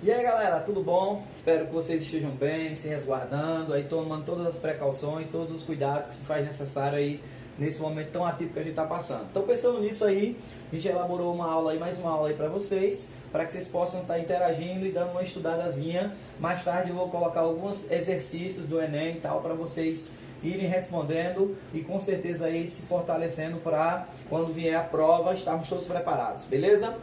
E aí galera, tudo bom? Espero que vocês estejam bem, se resguardando, aí tomando todas as precauções, todos os cuidados que se faz necessário aí nesse momento tão atípico que a gente está passando. Então pensando nisso aí, a gente elaborou uma aula aí, mais uma aula aí para vocês que vocês possam estar interagindo e dando uma estudadazinha. Mais tarde eu vou colocar alguns exercícios do Enem e tal para vocês irem respondendo e com certeza aí se fortalecendo para quando vier a prova estarmos todos preparados, beleza?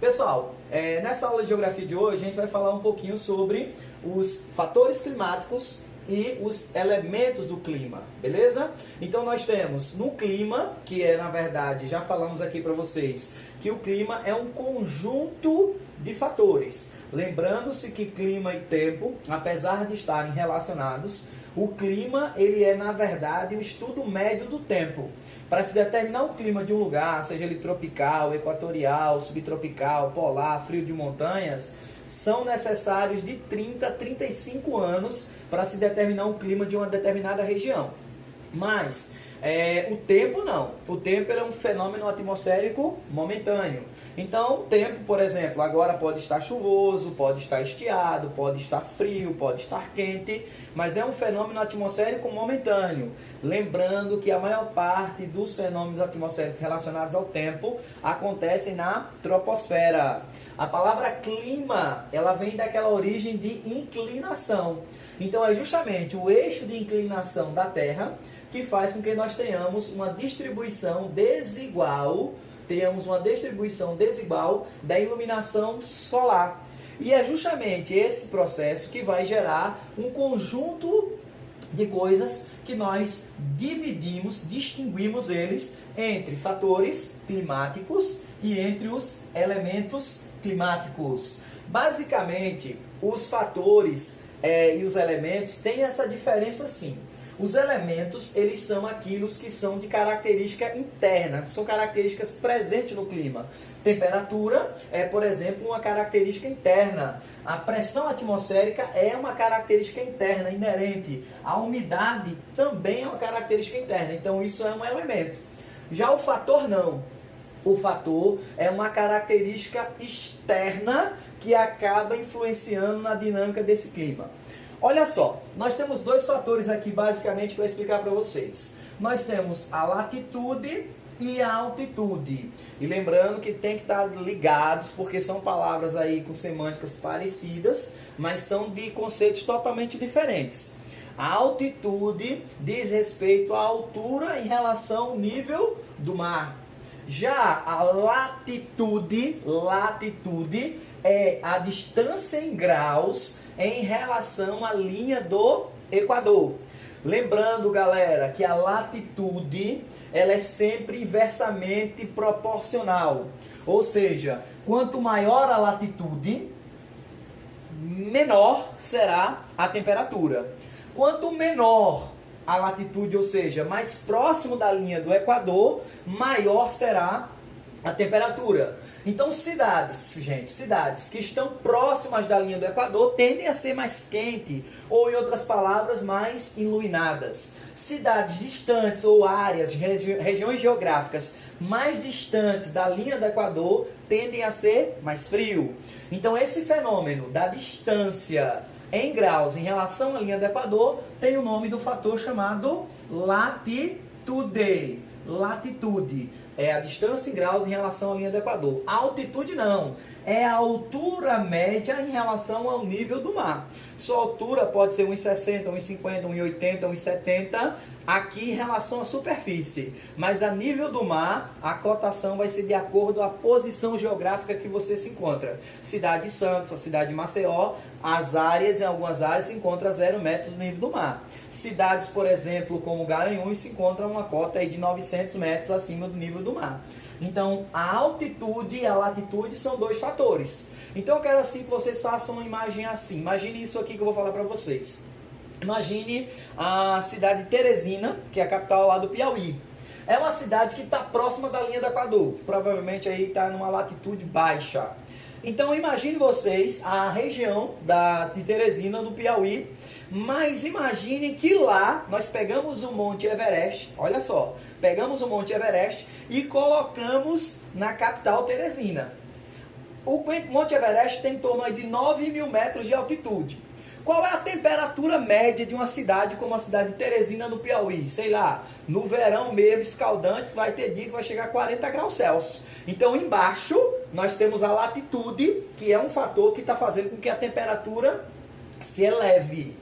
Pessoal, nessa aula de geografia de hoje a gente vai falar um pouquinho sobre os fatores climáticos e os elementos do clima, beleza? Então nós temos no clima, que é na verdade, já falamos aqui para vocês, que o clima é um conjunto de fatores. Lembrando-se que clima e tempo, apesar de estarem relacionados, o clima ele é na verdade o estudo médio do tempo. Para se determinar o clima de um lugar, seja ele tropical, equatorial, subtropical, polar, frio de montanhas, são necessários de 30 a 35 anos para se determinar o clima de uma determinada região. Mas o tempo não. O tempo é um fenômeno atmosférico momentâneo. Então, o tempo, por exemplo, agora pode estar chuvoso, pode estar estiado, pode estar frio, pode estar quente, mas é um fenômeno atmosférico momentâneo. Lembrando que a maior parte dos fenômenos atmosféricos relacionados ao tempo acontecem na troposfera. A palavra clima, ela vem daquela origem de inclinação. Então, é justamente o eixo de inclinação da Terra que faz com que nós tenhamos uma distribuição desigual da iluminação solar. E é justamente esse processo que vai gerar um conjunto de coisas que nós distinguimos eles entre fatores climáticos e entre os elementos climáticos. Basicamente, os fatores e os elementos têm essa diferença sim. Os elementos, eles são aqueles que são de característica interna, são características presentes no clima. Temperatura é, por exemplo, uma característica interna. A pressão atmosférica é uma característica interna, inerente. A umidade também é uma característica interna, então isso é um elemento. Já o fator não. O fator é uma característica externa que acaba influenciando na dinâmica desse clima. Olha só, nós temos dois fatores aqui basicamente para explicar para vocês. Nós temos a latitude e a altitude. E lembrando que tem que estar ligados, porque são palavras aí com semânticas parecidas, mas são de conceitos totalmente diferentes. A altitude diz respeito à altura em relação ao nível do mar. Já a latitude é a distância em graus em relação à linha do Equador. Lembrando, galera, que a latitude ela é sempre inversamente proporcional. Ou seja, quanto maior a latitude, menor será a temperatura. Quanto menor a latitude, ou seja, mais próximo da linha do Equador, maior será a temperatura. Então, cidades que estão próximas da linha do Equador tendem a ser mais quentes, ou em outras palavras, mais iluminadas. Cidades distantes ou áreas, regiões geográficas mais distantes da linha do Equador tendem a ser mais frio. Então, esse fenômeno da distância em graus em relação à linha do Equador tem o nome do fator chamado latitude. Latitude é a distância em graus em relação à linha do Equador. A altitude não, é a altura média em relação ao nível do mar. Sua altura pode ser 1,60, 1,50, 1,80, 1,70 aqui em relação à superfície. Mas a nível do mar, a cotação vai ser de acordo com a posição geográfica que você se encontra. Cidade de Santos, a cidade de Maceió, em algumas áreas se encontra a 0 metros do nível do mar. Cidades, por exemplo, como Garanhuns, se encontra uma cota aí de 900 metros acima do nível do mar. Então, a altitude e a latitude são dois fatores. Então, eu quero assim que vocês façam uma imagem assim. Imagine isso aqui que eu vou falar para vocês. Imagine a cidade de Teresina, que é a capital lá do Piauí. É uma cidade que está próxima da linha do Equador. Provavelmente aí está numa latitude baixa. Então, imagine vocês a região de Teresina, do Piauí. Mas imagine que lá nós pegamos o Monte Everest, olha só, pegamos o Monte Everest e colocamos na capital Teresina. O Monte Everest tem em torno aí de 9.000 metros de altitude. Qual é a temperatura média de uma cidade como a cidade de Teresina, no Piauí? Sei lá, no verão mesmo, escaldante, vai ter dia que vai chegar a 40 graus Celsius. Então, embaixo, nós temos a latitude, que é um fator que está fazendo com que a temperatura se eleve.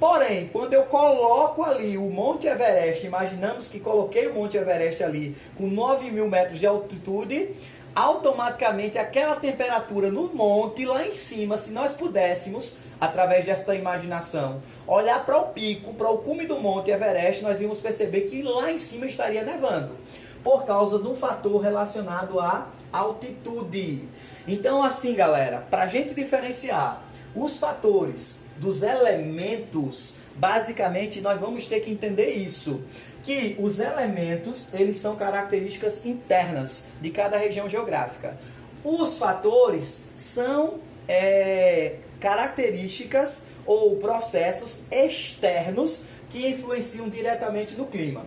Porém, quando eu coloco ali o Monte Everest, imaginamos que coloquei o Monte Everest ali com 9.000 metros de altitude, automaticamente aquela temperatura no monte lá em cima, se nós pudéssemos, através desta imaginação, olhar para o pico, para o cume do Monte Everest, nós íamos perceber que lá em cima estaria nevando, por causa de um fator relacionado à altitude. Então, assim, galera, para a gente diferenciar os fatores dos elementos, basicamente nós vamos ter que entender isso, que os elementos, eles são características internas de cada região geográfica. Os fatores são características ou processos externos que influenciam diretamente no clima.